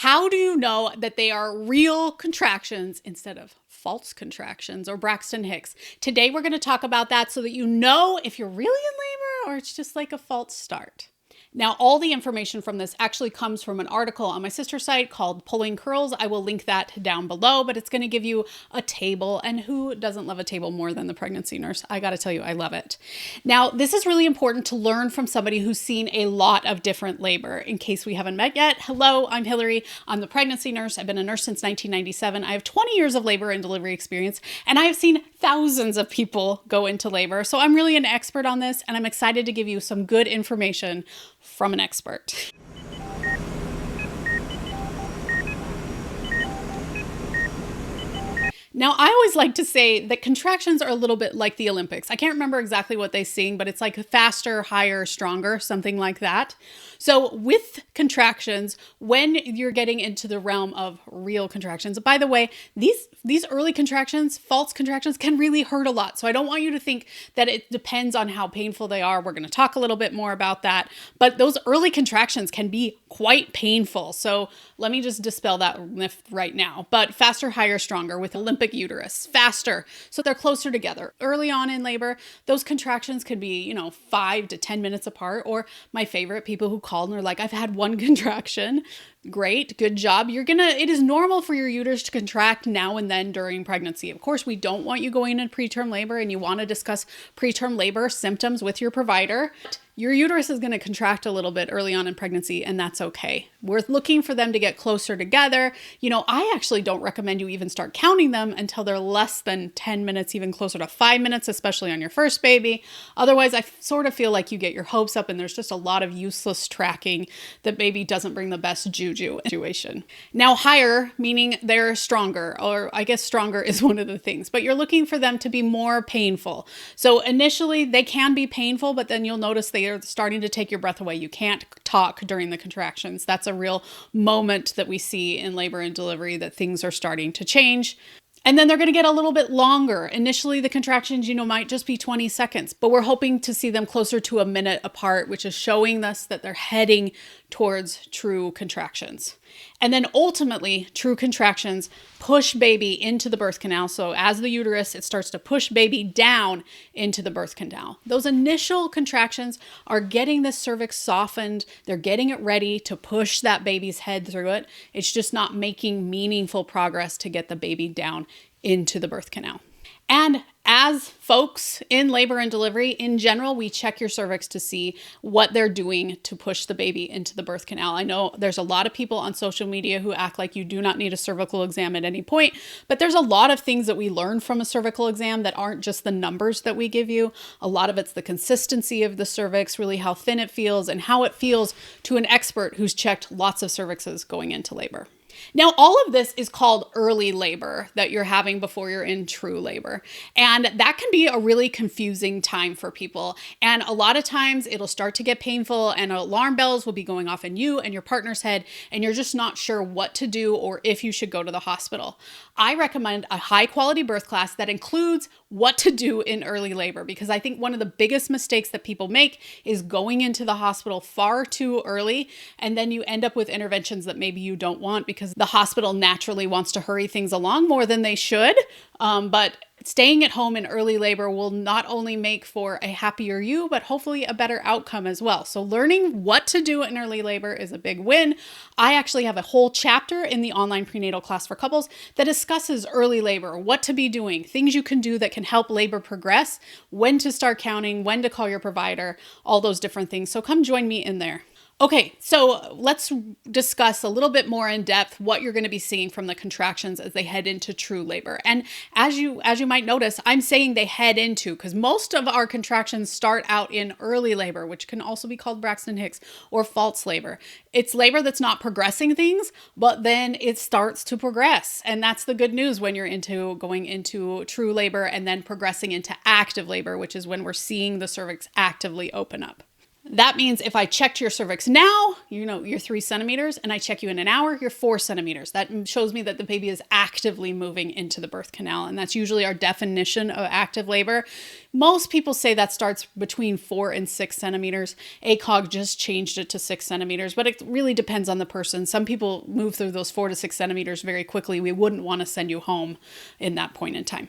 How do you know that they are real contractions instead of false contractions or Braxton Hicks? Today we're going to talk about that so that you know if you're really in labor or it's just like a false start. Now, all the information from this actually comes from an article on my sister site called Pulling Curls. I will link that down below, but it's going to give you a table. And who doesn't love a table more than the pregnancy nurse? I got to tell you, I love it. Now, this is really important to learn from somebody who's seen a lot of different labor. In case we haven't met yet, hello, I'm Hilary. I'm the pregnancy nurse. I've been a nurse since 1997. I have 20 years of labor and delivery experience, and I have seen thousands of people go into labor. So I'm really an expert on this, and I'm excited to give you some good information from an expert. Now, I always like to say that contractions are a little bit like the Olympics. I can't remember exactly what they sing, but it's like faster, higher, stronger, something like that. So with contractions, when you're getting into the realm of real contractions, by the way, these early contractions, false contractions, can really hurt a lot. So I don't want you to think that it depends on how painful they are. We're going to talk a little bit more about that. But those early contractions can be quite painful. So let me just dispel that myth right now. But faster, higher, stronger with Olympic uterus, faster. So they're closer together. Early on in labor, those contractions could be, 5 to 10 minutes apart. Or my favorite, people who called and are like, I've had one contraction. Great, good job. It is normal for your uterus to contract now and then during pregnancy. Of course, we don't want you going into preterm labor and you want to discuss preterm labor symptoms with your provider. Your uterus is going to contract a little bit early on in pregnancy, and that's okay. We're looking for them to get closer together. I actually don't recommend you even start counting them until they're less than 10 minutes, even closer to 5 minutes, especially on your first baby. Otherwise, I sort of feel like you get your hopes up and there's just a lot of useless tracking that maybe doesn't bring the best juju situation. Now, higher, meaning they're stronger, or I guess stronger is one of the things, but you're looking for them to be more painful. So initially they can be painful, but then you'll notice they are starting to take your breath away. You can't talk during the contractions. That's a real moment that we see in labor and delivery, that things are starting to change. And then they're going to get a little bit longer. Initially, the contractions, might just be 20 seconds, but we're hoping to see them closer to a minute apart, which is showing us that they're heading towards true contractions. And then ultimately, true contractions push baby into the birth canal. So as the uterus, it starts to push baby down into the birth canal. Those initial contractions are getting the cervix softened. They're getting it ready to push that baby's head through it. It's just not making meaningful progress to get the baby down into the birth canal. And as folks in labor and delivery, in general, we check your cervix to see what they're doing to push the baby into the birth canal. I know there's a lot of people on social media who act like you do not need a cervical exam at any point, but there's a lot of things that we learn from a cervical exam that aren't just the numbers that we give you. A lot of it's the consistency of the cervix, really how thin it feels and how it feels to an expert who's checked lots of cervixes going into labor. Now, all of this is called early labor that you're having before you're in true labor. And that can be a really confusing time for people. And a lot of times it'll start to get painful and alarm bells will be going off in you and your partner's head, and you're just not sure what to do or if you should go to the hospital. I recommend a high quality birth class that includes what to do in early labor, because I think one of the biggest mistakes that people make is going into the hospital far too early, and then you end up with interventions that maybe you don't want because the hospital naturally wants to hurry things along more than they should. But staying at home in early labor will not only make for a happier you, but hopefully a better outcome as well. So learning what to do in early labor is a big win. I actually have a whole chapter in the online prenatal class for couples that discusses early labor, what to be doing, things you can do that can help labor progress, when to start counting, when to call your provider, all those different things. So come join me in there. Okay, so let's discuss a little bit more in depth what you're going to be seeing from the contractions as they head into true labor. And as you might notice, I'm saying they head into, because most of our contractions start out in early labor, which can also be called Braxton Hicks or false labor. It's labor that's not progressing things, but then it starts to progress. And that's the good news when you're going into true labor and then progressing into active labor, which is when we're seeing the cervix actively open up. That means if I checked your cervix now, you're 3 centimeters, and I check you in an hour, you're 4 centimeters. That shows me that the baby is actively moving into the birth canal. And that's usually our definition of active labor. Most people say that starts between 4 and 6 centimeters. ACOG just changed it to 6 centimeters, but it really depends on the person. Some people move through those 4 to 6 centimeters very quickly. We wouldn't want to send you home in that point in time.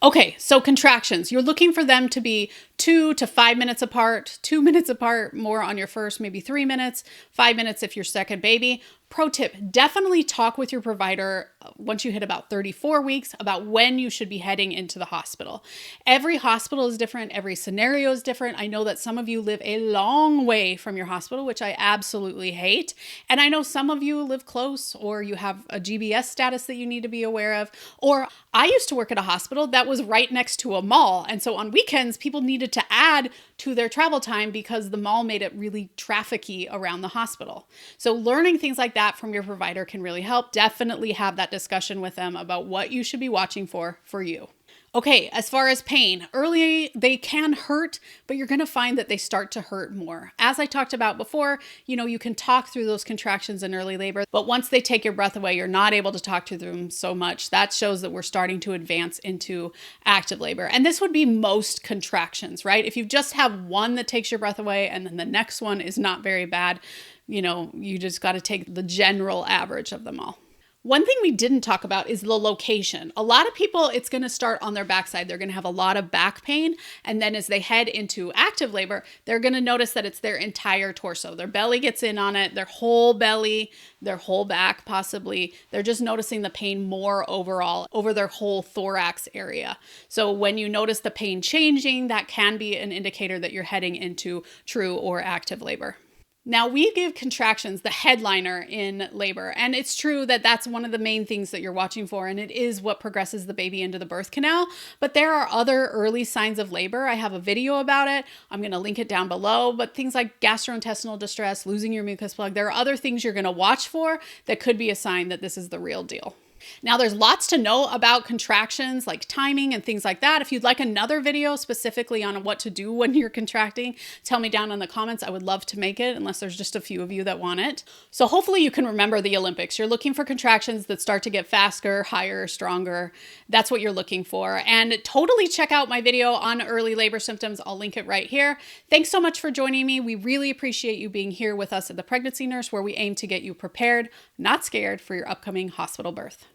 Okay, so contractions. You're looking for them to be 2 to 5 minutes apart, 2 minutes apart, more on your first, maybe 3 minutes, 5 minutes if you're second baby. Pro tip, definitely talk with your provider once you hit about 34 weeks about when you should be heading into the hospital. Every hospital is different. Every scenario is different. I know that some of you live a long way from your hospital, which I absolutely hate. And I know some of you live close, or you have a GBS status that you need to be aware of. Or I used to work at a hospital that was right next to a mall. And so on weekends, people needed to add to their travel time because the mall made it really trafficky around the hospital. So learning things like that from your provider can really help. Definitely have that discussion with them about what you should be watching for you. Okay, as far as pain, early they can hurt, but you're going to find that they start to hurt more. As I talked about before, you can talk through those contractions in early labor, but once they take your breath away, you're not able to talk to them so much. That shows that we're starting to advance into active labor. And this would be most contractions, right? If you just have one that takes your breath away and then the next one is not very bad, you just got to take the general average of them all. One thing we didn't talk about is the location. A lot of people, it's going to start on their backside. They're going to have a lot of back pain. And then as they head into active labor, they're going to notice that it's their entire torso. Their belly gets in on it, their whole belly, their whole back possibly. They're just noticing the pain more overall over their whole thorax area. So when you notice the pain changing, that can be an indicator that you're heading into true or active labor. Now, we give contractions the headliner in labor, and it's true that that's one of the main things that you're watching for, and it is what progresses the baby into the birth canal, but there are other early signs of labor. I have a video about it. I'm going to link it down below, but things like gastrointestinal distress, losing your mucus plug, there are other things you're going to watch for that could be a sign that this is the real deal. Now, there's lots to know about contractions, like timing and things like that. If you'd like another video specifically on what to do when you're contracting, tell me down in the comments. I would love to make it, unless there's just a few of you that want it. So hopefully you can remember the Olympics. You're looking for contractions that start to get faster, higher, stronger. That's what you're looking for. And totally check out my video on early labor symptoms. I'll link it right here. Thanks so much for joining me. We really appreciate you being here with us at the Pregnancy Nurse, where we aim to get you prepared, not scared, for your upcoming hospital birth.